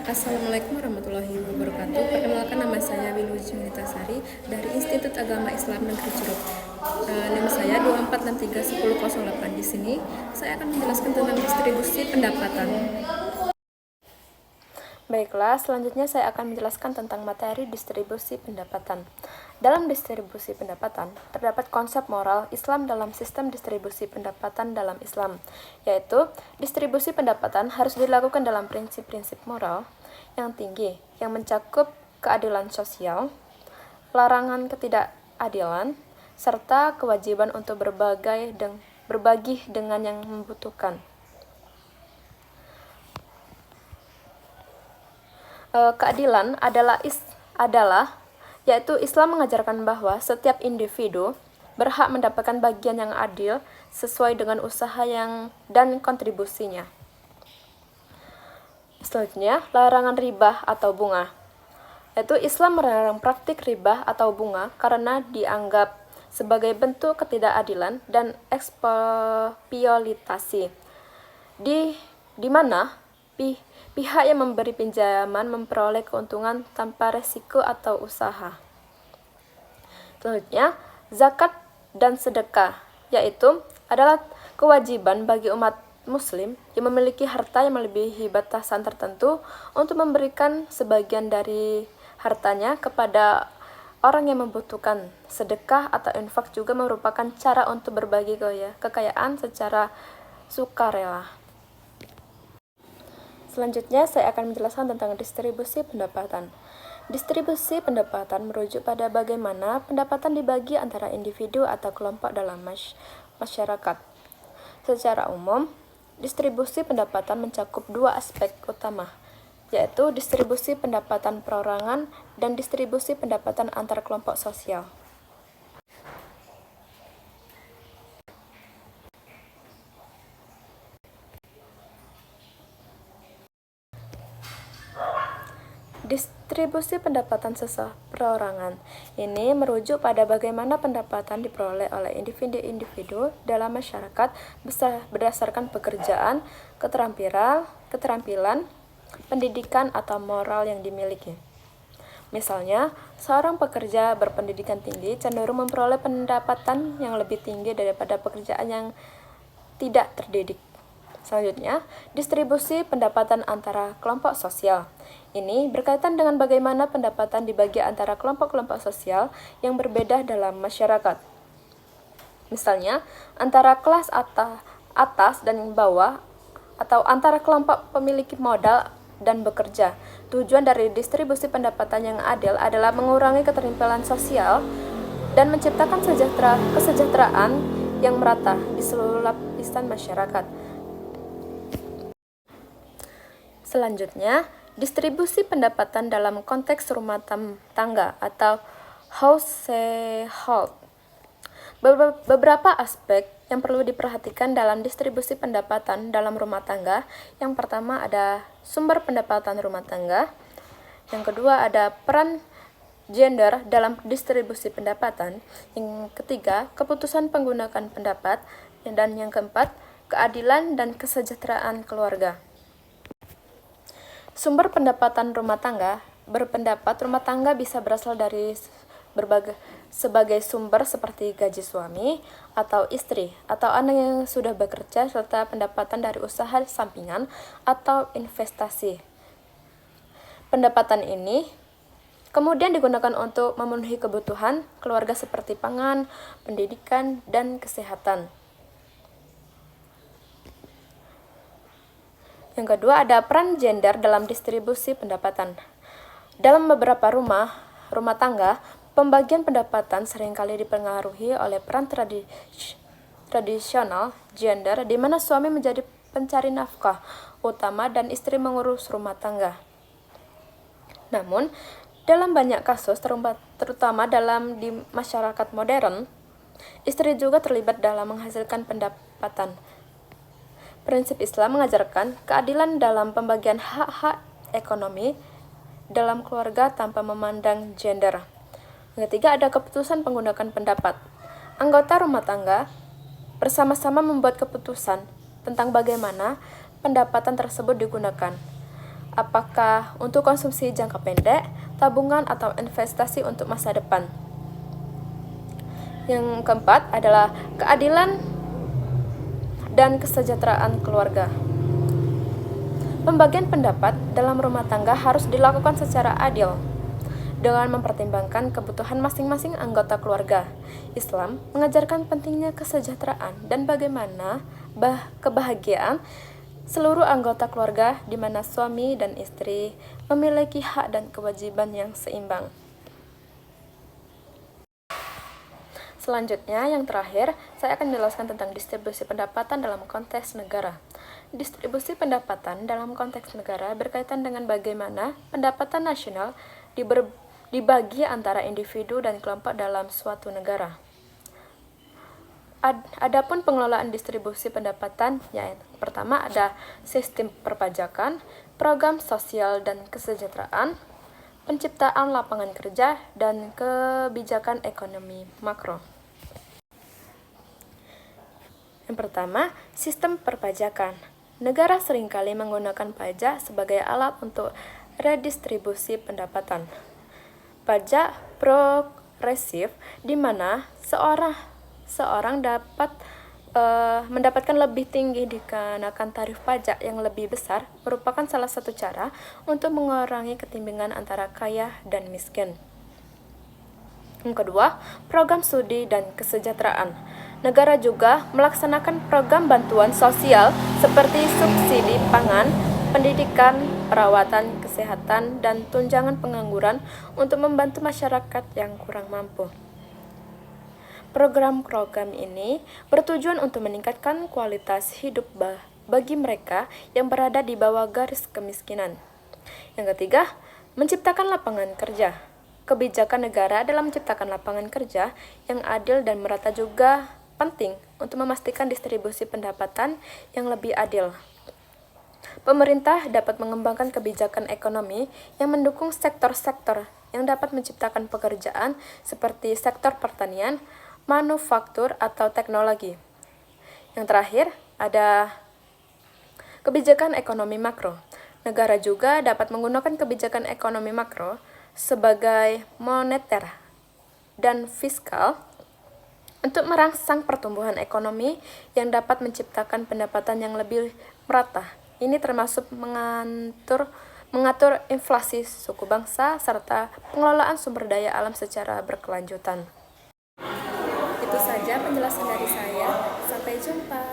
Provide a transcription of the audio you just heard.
Assalamualaikum warahmatullahi wabarakatuh. Perkenalkan, nama saya Wilujeng Nitasari dari Institut Agama Islam Negeri Ceruk. NIM saya 2463108. Di sini saya akan menjelaskan tentang distribusi pendapatan. Baiklah, selanjutnya saya akan menjelaskan tentang materi distribusi pendapatan. Dalam distribusi pendapatan, terdapat konsep moral Islam dalam sistem distribusi pendapatan dalam Islam, yaitu distribusi pendapatan harus dilakukan dalam prinsip-prinsip moral yang tinggi, yang mencakup keadilan sosial, larangan ketidakadilan, serta kewajiban untuk berbagi dengan yang membutuhkan. Keadilan adalah yaitu Islam mengajarkan bahwa setiap individu berhak mendapatkan bagian yang adil sesuai dengan usaha dan kontribusinya. Selanjutnya, larangan riba atau bunga. Yaitu Islam melarang praktik riba atau bunga karena dianggap sebagai bentuk ketidakadilan dan eksploitasi. Di mana pihak yang memberi pinjaman memperoleh keuntungan tanpa resiko atau usaha. Selanjutnya, zakat dan sedekah, yaitu adalah kewajiban bagi umat muslim yang memiliki harta yang melebihi batasan tertentu untuk memberikan sebagian dari hartanya kepada orang yang membutuhkan. Sedekah atau infak juga merupakan cara untuk berbagi kekayaan secara sukarela. Selanjutnya, saya akan menjelaskan tentang distribusi pendapatan. Distribusi pendapatan merujuk pada bagaimana pendapatan dibagi antara individu atau kelompok dalam masyarakat. Secara umum, distribusi pendapatan mencakup dua aspek utama, yaitu distribusi pendapatan perorangan dan distribusi pendapatan antar kelompok sosial. Distribusi pendapatan perorangan ini merujuk pada bagaimana pendapatan diperoleh oleh individu-individu dalam masyarakat berdasarkan pekerjaan, keterampilan, pendidikan, atau moral yang dimiliki. Misalnya, seorang pekerja berpendidikan tinggi cenderung memperoleh pendapatan yang lebih tinggi daripada pekerjaan yang tidak terdidik. Selanjutnya, distribusi pendapatan antara kelompok sosial. Ini berkaitan dengan bagaimana pendapatan dibagi antara kelompok-kelompok sosial yang berbeda dalam masyarakat. Misalnya, antara kelas atas dan bawah, atau antara kelompok pemilik modal dan bekerja. Tujuan dari distribusi pendapatan yang adil adalah mengurangi ketimpangan sosial dan menciptakan kesejahteraan yang merata di seluruh lapisan masyarakat. Selanjutnya, distribusi pendapatan dalam konteks rumah tangga atau household. Beberapa aspek yang perlu diperhatikan dalam distribusi pendapatan dalam rumah tangga. Yang pertama ada sumber pendapatan rumah tangga. Yang kedua ada peran gender dalam distribusi pendapatan. Yang ketiga, keputusan penggunaan pendapat. Dan yang keempat, keadilan dan kesejahteraan keluarga. Sumber pendapatan rumah tangga. Berpendapat rumah tangga bisa berasal dari sebagai sumber seperti gaji suami atau istri atau anak yang sudah bekerja serta pendapatan dari usaha sampingan atau investasi. Pendapatan ini kemudian digunakan untuk memenuhi kebutuhan keluarga seperti pangan, pendidikan, dan kesehatan. Yang kedua ada peran gender dalam distribusi pendapatan. Dalam beberapa rumah tangga, pembagian pendapatan seringkali dipengaruhi oleh peran tradisional gender di mana suami menjadi pencari nafkah utama dan istri mengurus rumah tangga. Namun, dalam banyak kasus terutama di masyarakat modern, istri juga terlibat dalam menghasilkan pendapatan. Prinsip Islam mengajarkan keadilan dalam pembagian hak-hak ekonomi dalam keluarga tanpa memandang gender. Yang ketiga ada keputusan penggunaan pendapat. Anggota rumah tangga bersama-sama membuat keputusan tentang bagaimana pendapatan tersebut digunakan. Apakah untuk konsumsi jangka pendek, tabungan, atau investasi untuk masa depan? Yang keempat adalah keadilan dan kesejahteraan keluarga. Pembagian pendapat dalam rumah tangga harus dilakukan secara adil dengan mempertimbangkan kebutuhan masing-masing anggota keluarga. Islam mengajarkan pentingnya kesejahteraan dan bagaimana kebahagiaan seluruh anggota keluarga di mana suami dan istri memiliki hak dan kewajiban yang seimbang. Selanjutnya, yang terakhir, saya akan menjelaskan tentang distribusi pendapatan dalam konteks negara. Distribusi pendapatan dalam konteks negara berkaitan dengan bagaimana pendapatan nasional dibagi antara individu dan kelompok dalam suatu negara. Adapun pengelolaan distribusi pendapatan, yaitu pertama ada sistem perpajakan, program sosial dan kesejahteraan, penciptaan lapangan kerja, dan kebijakan ekonomi makro. Yang pertama, sistem perpajakan. Negara seringkali menggunakan pajak sebagai alat untuk redistribusi pendapatan. Pajak progresif di mana seorang dapat mendapatkan lebih tinggi dikenakan tarif pajak yang lebih besar merupakan salah satu cara untuk mengurangi ketimpangan antara kaya dan miskin. Yang kedua, program studi dan kesejahteraan. Negara juga melaksanakan program bantuan sosial seperti subsidi pangan, pendidikan, perawatan, kesehatan, dan tunjangan pengangguran untuk membantu masyarakat yang kurang mampu. Program-program ini bertujuan untuk meningkatkan kualitas hidup bagi mereka yang berada di bawah garis kemiskinan. Yang ketiga, menciptakan lapangan kerja. Kebijakan negara dalam menciptakan lapangan kerja yang adil dan merata juga penting untuk memastikan distribusi pendapatan yang lebih adil. Pemerintah dapat mengembangkan kebijakan ekonomi yang mendukung sektor-sektor yang dapat menciptakan pekerjaan seperti sektor pertanian, manufaktur, atau teknologi. Yang terakhir, ada kebijakan ekonomi makro. Negara juga dapat menggunakan kebijakan ekonomi makro sebagai moneter dan fiskal untuk merangsang pertumbuhan ekonomi yang dapat menciptakan pendapatan yang lebih merata. Ini termasuk mengatur inflasi suku bangsa serta pengelolaan sumber daya alam secara berkelanjutan. Itu saja penjelasan dari saya. Sampai jumpa.